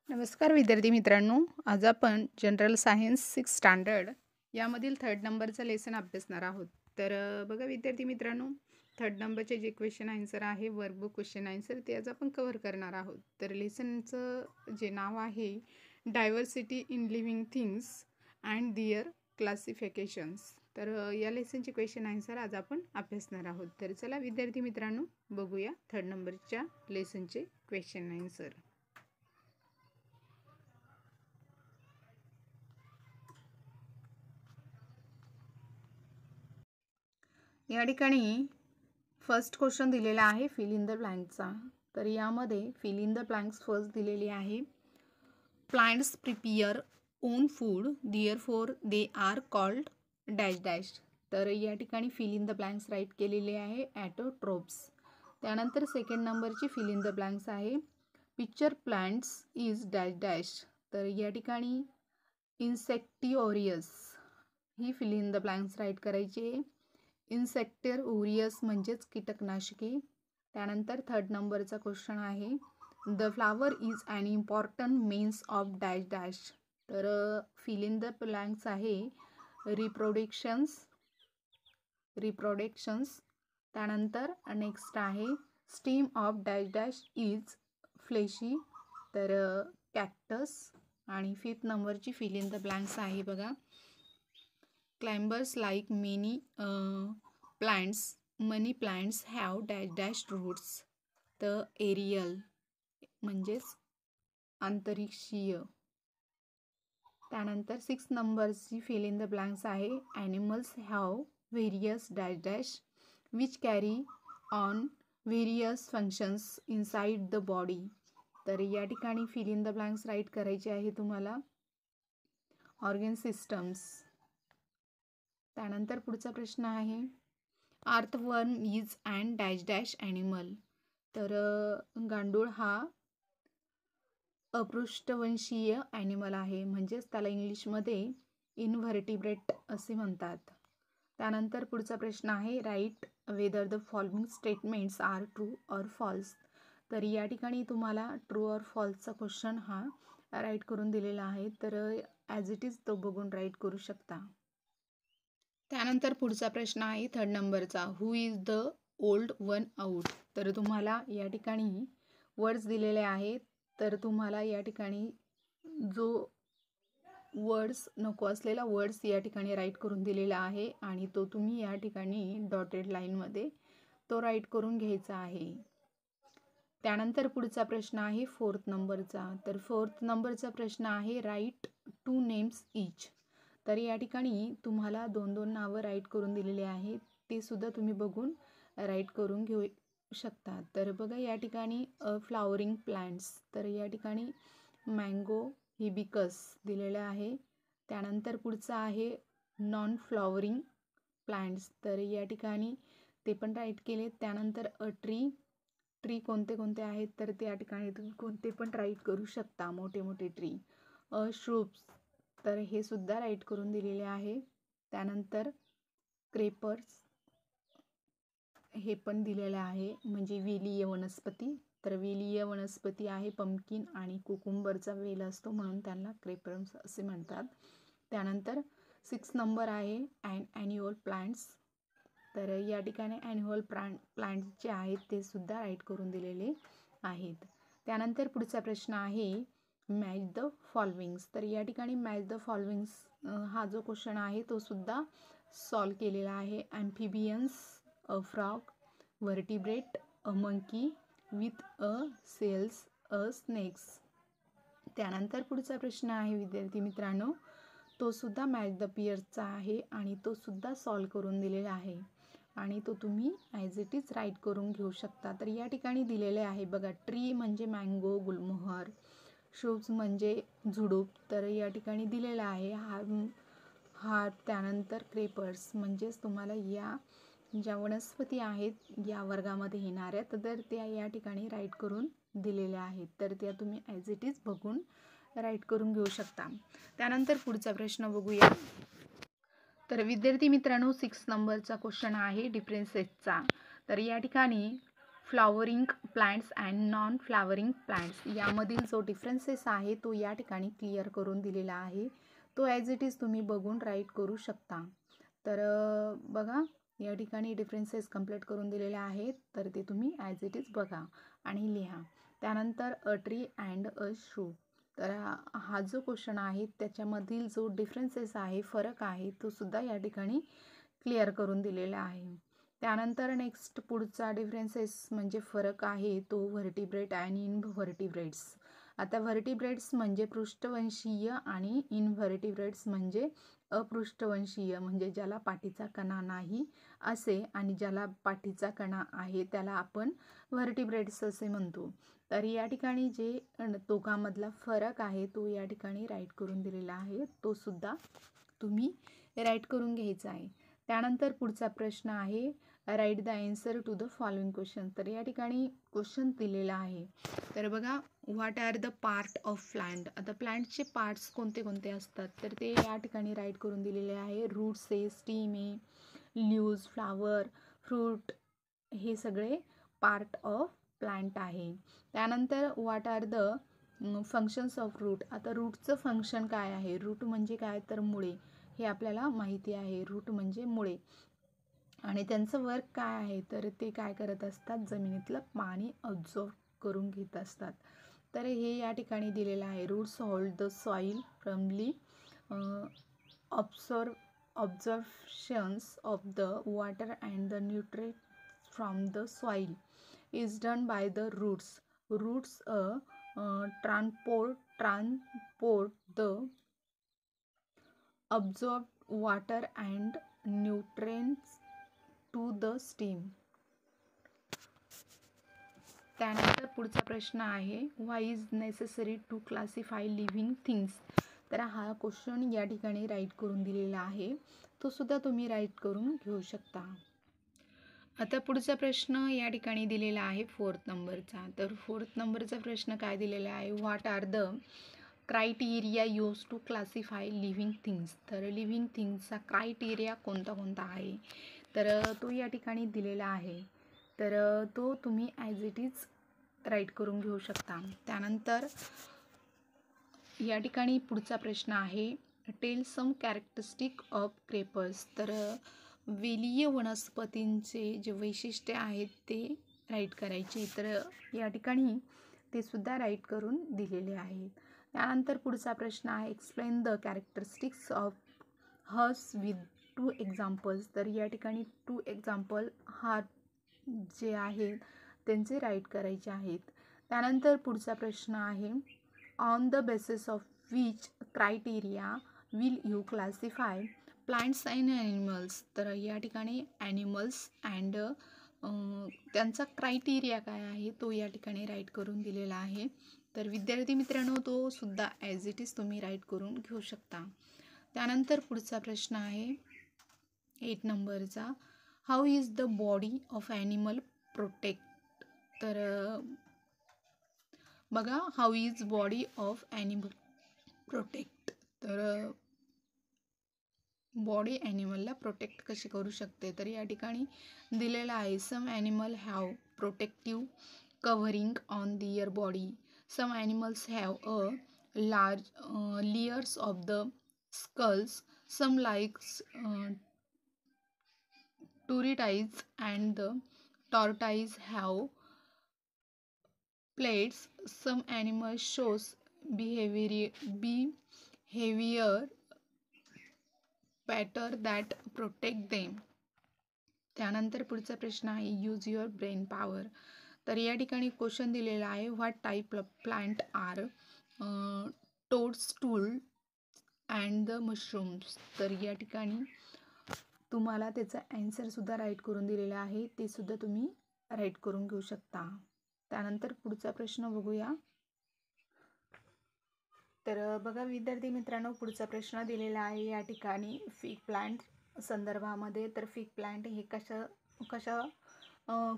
नमस्कार विद्यार्थी मित्रांनो, आज आपण जनरल सायन्स 6 स्टँडर्ड यामधील 3rd नंबरचा लेसन अभ्यासणार आहोत. तर बघा विद्यार्थी मित्रांनो, 3rd नंबरचे जे क्वेश्चन आन्सर आहे, वर्कबुक क्वेश्चन आन्सर ते आज आपण कव्हर करणार आहोत. तर लेसनचं जे नाव आहे diversity in living things and their classifications. तर या लेसनचे क्वेश्चन आन्सर आज आपण अभ्यासणार आहोत. तर चला विद्यार्थी मित्रांनो, बघूया 3rd नंबरच्या लेसनचे क्वेश्चन आन्सर. या ठिकाणी फर्स्ट क्वेश्चन दिलेला आहे फिल इन द ब्लँकचा. तर यामध्ये fill in the blanks first दिलेली आहे. Plants prepare own food therefore they are called dash dash. तर या ठिकाणी fill in the blanks write केलेले आहे ॲटोट्रोप्स. त्यानंतर सेकंड नंबरची फिल इन द ब्लँक्स आहे pitcher plants is dash dash. तर या ठिकाणी इन्सेक्टिओरियस ही fill in the blanks write करायची आहे. इन्सेक्टिओरियस म्हणजेच कीटकनाशके. त्यानंतर 3rd नंबरचा क्वेश्चन आहे the flower is an important means of dash dash. तर फिल इन द ब्लँक्स आहे रिप्रोडक्शन्स. त्यानंतर नेक्स्ट आहे stem of dash dash is fleshy. तर कॅक्टस. आणि 5th नंबरची फिल इन द ब्लँक्स आहे बघा climbers like money plants have dash dash roots. तर एरियल म्हणजेच अंतरिक्षीय. त्यानंतर 6th नंबरची फिल इन द ब्लँक्स आहे animals have various dash dash which carry on various functions inside the body. तर या ठिकाणी fill in the blanks write करायचे आहे तुम्हाला ऑर्गन सिस्टम्स. त्यानंतर पुढचा प्रश्न आहे earthworm is and dash dash animal. तर गांडूळ हा अपृष्ठवंशीय ॲनिमल आहे, म्हणजेच त्याला इंग्लिशमध्ये इनव्हर्टिब्रेट असे म्हणतात. त्यानंतर पुढचा प्रश्न आहे write whether the following statements are true or false. तर या ठिकाणी तुम्हाला ट्रू ऑर फॉल्सचा क्वेश्चन हा राईट करून दिलेला आहे. तर ॲज इट इज तो बघून राईट करू शकता. त्यानंतर पुढचा प्रश्न आहे 3rd नंबरचा who is the old one out. तर तुम्हाला या ठिकाणी वर्ड्स दिलेले आहेत. तर तुम्हाला या ठिकाणी जो वर्ड्स नको असलेला वर्ड्स या ठिकाणी राईट करून दिलेला आहे आणि तो तुम्ही या ठिकाणी डॉटेड लाईनमध्ये तो राईट करून घ्यायचा आहे. त्यानंतर पुढचा प्रश्न आहे 4th नंबरचा. तर 4th नंबरचा प्रश्न आहे राईट 2 नेम्स ईच. तर या ठिकाणी तुम्हाला 2 नावं राईट करून दिलेली आहेत, ते सुद्धा तुम्ही बघून राईट करून घेऊ शकता. तर बघा या ठिकाणी फ्लावरिंग प्लांट्स. तर या ठिकाणी मँगो हिबिकस दिलेलं आहे. त्यानंतर पुढचं आहे नॉन फ्लॉवरिंग प्लांट्स. तर या ठिकाणी ते पण राईट केले. त्यानंतर ट्री कोणते कोणते आहेत तर त्या ठिकाणी तुम्ही कोणते पण राईट करू शकता, मोठे मोठे ट्री. श्रूप्स तर हे सुद्धा राईट करून दिलेले आहे. त्यानंतर क्रेपर्स हे पण दिलेलं आहे, म्हणजे वेलीय वनस्पती. तर वेलीय वनस्पती आहे पंपकिन आणि कुकुंबरचा वेल असतो म्हणून त्यांना क्रेपर्स असे म्हणतात. त्यानंतर 6th नंबर आहे ॲन्युअल प्लांट्स. तर या ठिकाणी ॲन्युअल प्लांट्स जे आहेत ते सुद्धा राईट करून दिलेले आहेत. त्यानंतर पुढचा प्रश्न आहे मॅच द फॉलोइंग्स. तर या ठिकाणी मॅच द फॉलोइंग्स हा जो क्वेश्चन आहे तो सुद्धा सॉल्व केलेला आहे. Amphibians, a frog, vertebrate, a monkey with a scales, a snakes. त्यानंतर पुढचा प्रश्न आहे विद्यार्थी मित्रांनो, तो सुद्धा मॅच द पियर्सचा आहे आणि तो सुद्धा सॉल्व करून दिलेला आहे आणि तो तुम्ही ॲज इट इज राईट करून घेऊ शकता. तर या ठिकाणी दिलेले आहे बघा ट्री म्हणजे मँगो, गुलमोहर. श्रूप्स म्हणजे झुडूप. तर या ठिकाणी दिलेला आहे हार्ट. त्यानंतर क्रेपर्स म्हणजेच तुम्हाला या ज्या वनस्पती आहेत या वर्गामध्ये येणाऱ्या तर त्या या ठिकाणी राईट करून दिलेल्या आहेत. तर त्या तुम्ही ॲज इट इज बघून राईट करून घेऊ शकता. त्यानंतर पुढचा प्रश्न बघूया. तर विद्यार्थी मित्रांनो 6 नंबरचा क्वेश्चन आहे डिफरन्सेसचा. तर या ठिकाणी flowering plants and non flowering plants यामधील जो डिफरन्सेस आहे तो या ठिकाणी क्लिअर करून दिलेला आहे. तो ॲज इट इज तुम्ही बघून राईट करू शकता. तर बघा या ठिकाणी डिफरन्सेस कंप्लीट करून दिलेले आहेत, तर ते तुम्ही ॲज इट इज बघा आणि लिहा. त्यानंतर a tree and a shoe, तर हा जो क्वेश्चन आहे त्याच्यामधील जो डिफरन्सेस आहे, फरक आहे, तो सुद्धा या ठिकाणी क्लिअर करून दिलेला आहे. त्यानंतर नेक्स्ट पुढचा डिफरन्सेस म्हणजे फरक आहे तो व्हर्टिब्रेट आणि इनव्हर्टिब्रेट्स. आता व्हर्टिब्रेट्स म्हणजे पृष्ठवंशीय आणि इनव्हर्टिब्रेट्स म्हणजे अपृष्ठवंशीय, म्हणजे ज्याला पाठीचा कणा नाही असे आणि ज्याला पाठीचा कणा आहे त्याला आपण व्हर्टिब्रेट्स असे म्हणतो. तर या ठिकाणी जे दोघांमधला फरक आहे तो या ठिकाणी राईट करून दिलेला आहे, तो सुद्धा तुम्ही राईट करून घ्यायचा आहे. त्यानंतर पुढचा प्रश्न आहे write the answer to the following question. तर या ठिकाणी क्वेश्चन दिलेला आहे. तर बघा what are the part of plant. आता प्लांटचे पार्ट्स कोणते कोणते असतात तर ते या ठिकाणी राईट करून दिलेले आहे. रूट्स आहे, स्टीम आहे, लीव्ज, फ्लावर, फ्रूट, हे सगळे पार्ट ऑफ प्लांट आहे. त्यानंतर what are the functions of root. आता रूटचं फंक्शन काय आहे. रूट म्हणजे काय तर मुळे, हे आपल्याला माहिती आहे. रूट म्हणजे मुळे आणि त्यांचं वर्क काय आहे तर ते काय करत असतात, जमिनीतलं पाणी ऑब्झॉर्व करून घेत असतात. तर हे या ठिकाणी दिलेलं आहे. Roots hold the soil firmly, absorptions of the water and the nutrients from the soil is done by the roots. Roots transport the absorbed water and nutrients to the stem. त्यानंतर पुढचा प्रश्न आहे why is necessary to classify living things. तर हा question या ठिकाणी right करून दिलेला आहे, तो सुद्धा तुम्ही राईट करून घेऊ शकता. आता पुढचा प्रश्न या ठिकाणी दिलेला आहे 4th नंबरचा. तर 4th नंबरचा प्रश्न काय दिलेला आहे, what are the criteria use to classify living things. तर लिव्हिंग थिंग्सचा क्रायटेरिया कोणता कोणता आहे तर तो या ठिकाणी दिलेला आहे, तर तो तुम्ही ॲज इट इज राईट करून घेऊ शकता. त्यानंतर या ठिकाणी पुढचा प्रश्न आहे टेल सम कॅरेक्टरिस्टिक ऑफ क्रेपर्स. तर वेलीय वनस्पतींचे जे वैशिष्ट्य आहेत ते राईट करायचे, तर या ठिकाणी ते सुद्धा राईट करून दिलेले आहेत. त्यानंतर पुढचा प्रश्न आहे explain the characteristics of herbs with 2 examples. तर या ठिकाणी 2 एक्झाम्पल जे आहेत त्यांचे राईट करायचे आहेत. त्यानंतर पुढचा प्रश्न आहे on the basis of which criteria will you classify plants and animals. तर या ठिकाणी ॲनिमल्स अँड त्यांचा क्रायटेरिया काय आहे तो या ठिकाणी राईट करून दिलेला आहे. तर विद्यार्थी मित्रांनो तो सुद्धा ॲज इट इज तुम्ही राईट करून घेऊ शकता. त्यानंतर पुढचा प्रश्न आहे 8 नंबरचा how is the body of animal protect. तर बघा how is body of animal protect. तर बॉडी ॲनिमलला प्रोटेक्ट कशी करू शकते तर या ठिकाणी दिलेलं आहे some animal have protective covering on their body. Some animals have a large layers of the scales. Some likes tortoise and the tortoise have plates. Some animals shows behavior pattern that protect them. त्यानंतर पुढचा प्रश्न आहे use your brain power. तर या ठिकाणी question दिलेला आहे what type of plant are toadstool and the mushrooms. तर या ठिकाणी तुम्हाला त्याचा ॲन्सरसुद्धा राईट करून दिलेला आहे, ते सुद्धा तुम्ही राईट करून घेऊ शकता. त्यानंतर पुढचा प्रश्न बघूया. तर बघा विद्यार्थी मित्रांनो पुढचा प्रश्न दिलेला आहे या ठिकाणी फिग प्लांट संदर्भामध्ये. तर फिग प्लांट हे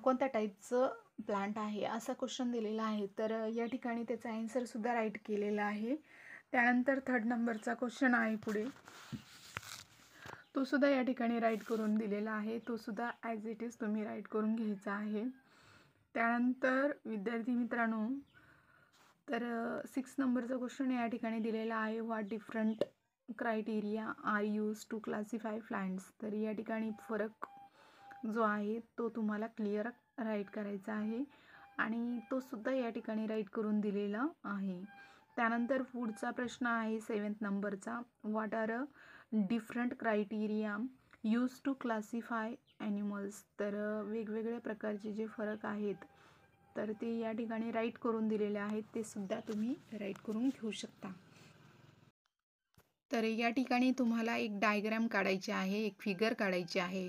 कोणत्या टाईपचं प्लांट आहे असा क्वेश्चन दिलेला आहे, तर या ठिकाणी त्याचा ॲन्सरसुद्धा राईट केलेला आहे. त्यानंतर 3rd नंबरचा क्वेश्चन आहे पुढे, तो सुद्धा या ठिकाणी राईट करून दिलेला आहे, तो सुद्धा ॲज इट इज तुम्ही राईट करून घ्यायचा आहे. त्यानंतर विद्यार्थी मित्रांनो, तर 6 नंबरचा क्वेश्चन या ठिकाणी दिलेला आहे. What different criteria are use to classify plants. तर या ठिकाणी फरक जो आहे तो तुम्हाला क्लिअर राईट करायचा आहे आणि तो सुद्धा या ठिकाणी राईट करून दिलेला आहे. त्यानंतर पुढचा प्रश्न आहे 7th नंबरचा. What are different criteria use to classify animals. तर वेगवेगळ्या प्रकारचे जे फरक आहेत तर ते या ठिकाणी राईट करून दिलेले आहेत, ते सुद्धा तुम्ही राईट करून घेऊ शकता. तर या ठिकाणी तुम्हाला एक डायग्राम काढायची आहे, एक फिगर काढायची आहे.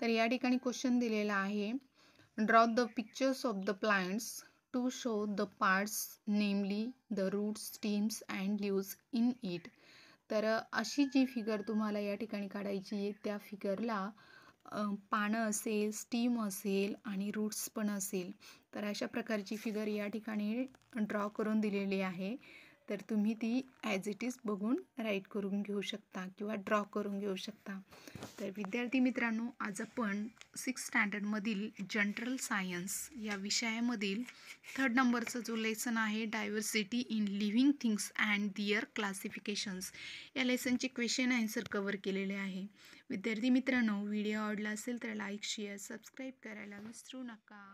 तर या ठिकाणी क्वेश्चन दिलेला आहे. Draw the pictures of the plants to show the parts namely the roots, stems and leaves in it. तर अशी जी फिगर तुम्हाला या ठिकाणी काढायची आहे, त्या फिगरला पानं असेल, स्टीम असेल आणि रूट्स पण असेल. तर अशा प्रकारची फिगर या ठिकाणी ड्रॉ करून दिलेली आहे. तर तुम्ही ती ॲज इट इज बघून राईट करून घेऊ शकता किंवा ड्रॉ करून घेऊ शकता. तर विद्यार्थी मित्रांनो, आज आपण 6th स्टँडर्डमधील जनरल सायन्स या विषयामधील 3rd नंबरचा जो लेसन आहे, diversity in living things and their classifications, या लेसनचे क्वेश्चन आन्सर कव्हर केलेले आहे. विद्यार्थी मित्रांनो, व्हिडिओ आवडला असेल तर लाईक, शेअर, सबस्क्राईब करायला विसरू नका.